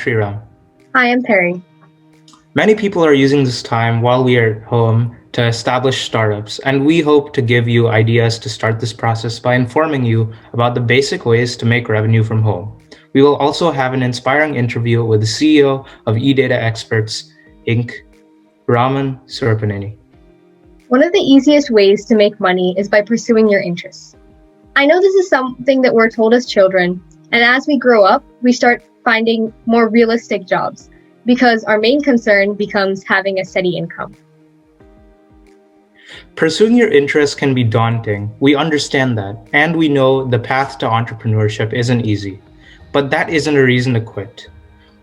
Sriram. Hi, I'm Perry. Many people are using this time while we are at home to establish startups, and we hope to give you ideas to start this process by informing you about the basic ways to make revenue from home. We will also have an inspiring interview with the CEO of eDataExperts, Inc., Raman Surapaneni. One of the easiest ways to make money is by pursuing your interests. I know this is something that we're told as children, and as we grow up, we start finding more realistic jobs because our main concern becomes having a steady income. Pursuing your interests can be daunting. We understand that, and we know the path to entrepreneurship isn't easy. But that isn't a reason to quit.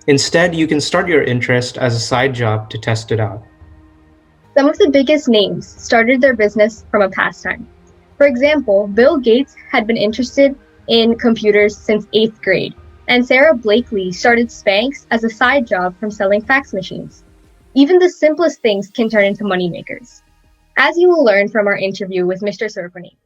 Instead, you can start your interest as a side job to test it out. Some of the biggest names started their business from a pastime. For example, Bill Gates had been interested in computers since 8th grade, and Sarah Blakely started Spanx as a side job from selling fax machines. Even the simplest things can turn into moneymakers, as you will learn from our interview with Mr. Surapaneni.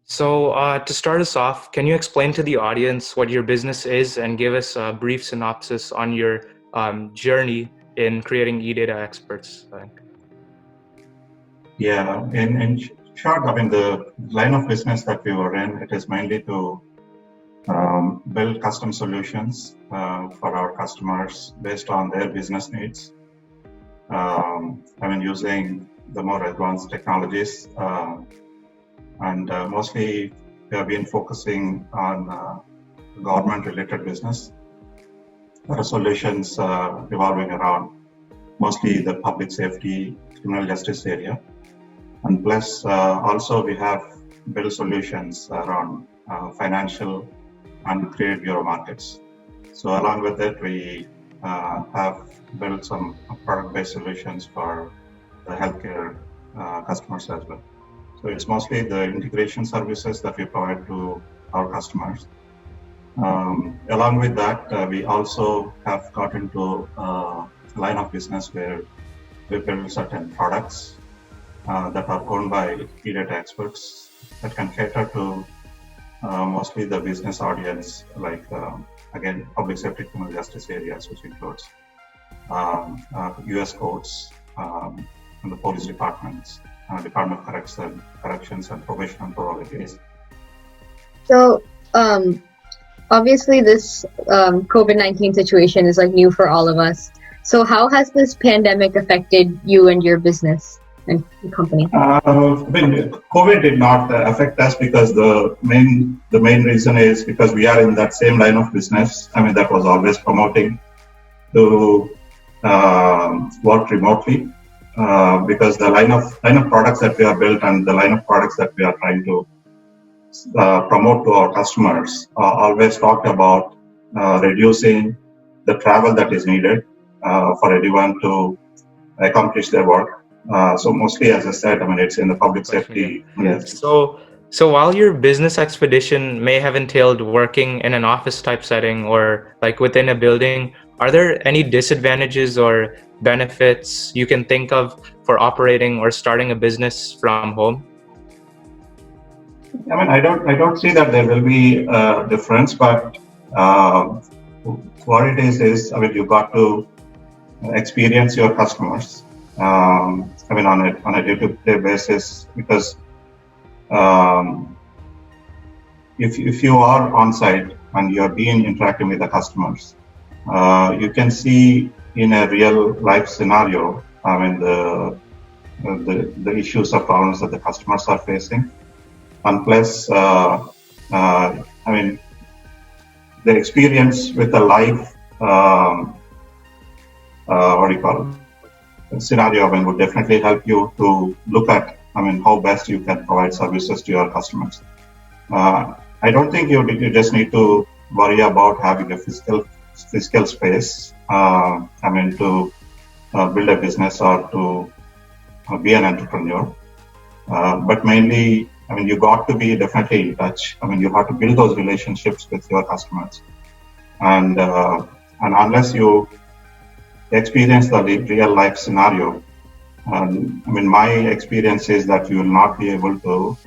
So to start us off, can you explain to the audience what your business is and give us a brief synopsis on your journey in creating eDataExperts? Yeah, in short, the line of business that we were in, it is mainly to build custom solutions for our customers based on their business needs. Using the more advanced technologies, and mostly we have been focusing on government-related business. There are solutions revolving around mostly the public safety, criminal justice area. And plus, also we have built solutions around financial and credit bureau markets. So along with it, we have built some product-based solutions for the healthcare customers as well. So it's mostly the integration services that we provide to our customers. Along with that, we also have got into a line of business where we build certain products that are owned by eDataExperts that can cater to mostly the business audience, like again, public safety, criminal justice areas, which includes U.S. courts and the police departments, Department of Corrections and Probation and Parole case. So, obviously this COVID-19 situation is like new for all of us. So how has this pandemic affected you and your business and the company? COVID did not affect us because the main reason is because we are in that same line of business. That was always promoting to work remotely because the line of products that we have built and the line of products that we are trying to promote to our customers always talked about reducing the travel that is needed for everyone to accomplish their work. So mostly, as I said, it's in the public safety. Yes. So while your business expedition may have entailed working in an office type setting or like within a building, are there any disadvantages or benefits you can think of for operating or starting a business from home? I don't see that there will be a difference, but what it is you got to experience your customers. On a day-to-day basis, because if you are on site and you are being interacting with the customers, you can see in a real life scenario, the issues or problems that the customers are facing, and plus, the experience with a live, scenario would definitely help you to look at how best you can provide services to your customers. I don't think you just need to worry about having a physical space to build a business or to be an entrepreneur, but mainly you got to be definitely in touch. You have to build those relationships with your customers, and unless you experience the real life scenario, my experience is that you will not be able to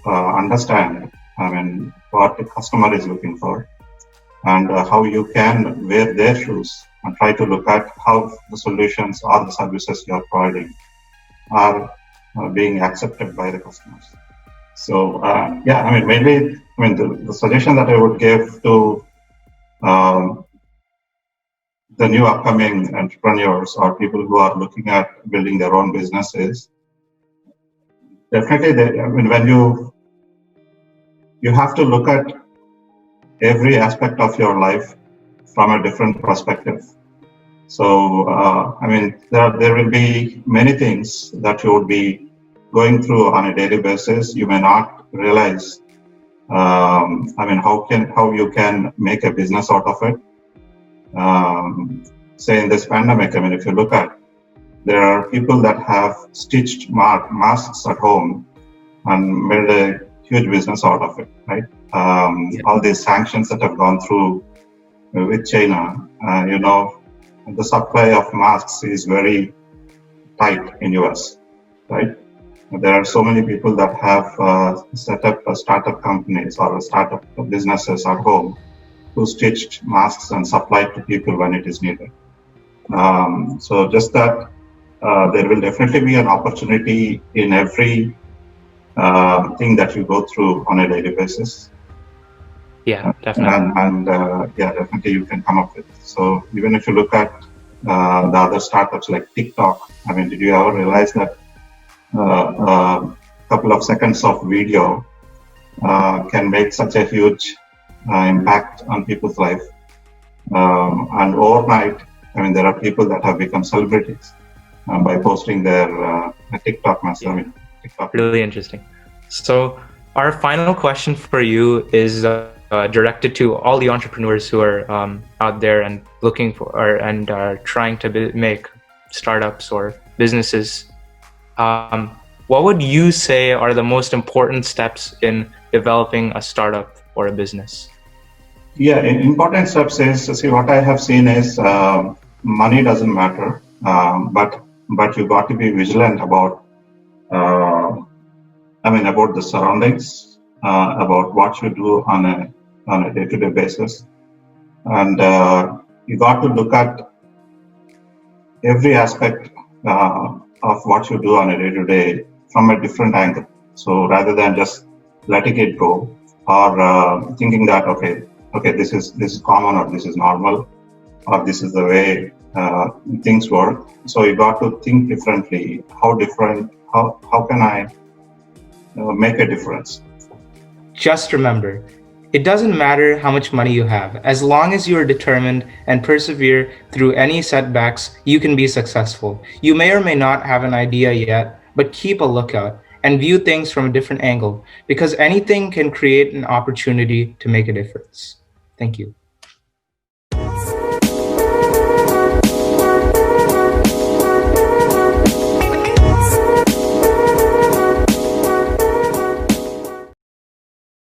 understand what the customer is looking for, and how you can wear their shoes and try to look at how the solutions or the services you are providing are being accepted by the customers. So mainly, the suggestion that I would give to the new upcoming entrepreneurs or people who are looking at building their own businesses, definitely, when you have to look at every aspect of your life from a different perspective. So, there will be many things that you would be going through on a daily basis. You may not realize, how you can make a business out of it. Say in this pandemic, if you look at, there are people that have stitched masks at home and made a huge business out of it, right? All these sanctions that have gone through with China, the supply of masks is very tight in US, right? There are so many people that have set up startup companies or startup businesses at home who stitched masks and supplied to people when it is needed. So just that there will definitely be an opportunity in every thing that you go through on a daily basis. Yeah, definitely. And definitely you can come up with. So even if you look at the other startups like TikTok, did you ever realize that a couple of seconds of video can make such a huge impact on people's life? And overnight, there are people that have become celebrities by posting their TikTok message. TikTok. Really interesting. So our final question for you is directed to all the entrepreneurs who are out there and looking for and are trying to make startups or businesses. What would you say are the most important steps in developing a startup or a business? Yeah, important steps is, see, what I have seen is money doesn't matter, but you got to be vigilant about about the surroundings, about what you do on a day-to-day basis, and you got to look at every aspect of what you do on a day-to-day from a different angle. So rather than just letting it go or thinking that okay, this is common or this is normal or this is the way things work. So you got to think differently. How can I make a difference? Just remember, it doesn't matter how much money you have. As long as you are determined and persevere through any setbacks, you can be successful. You may or may not have an idea yet, but keep a lookout and view things from a different angle, because anything can create an opportunity to make a difference. Thank you.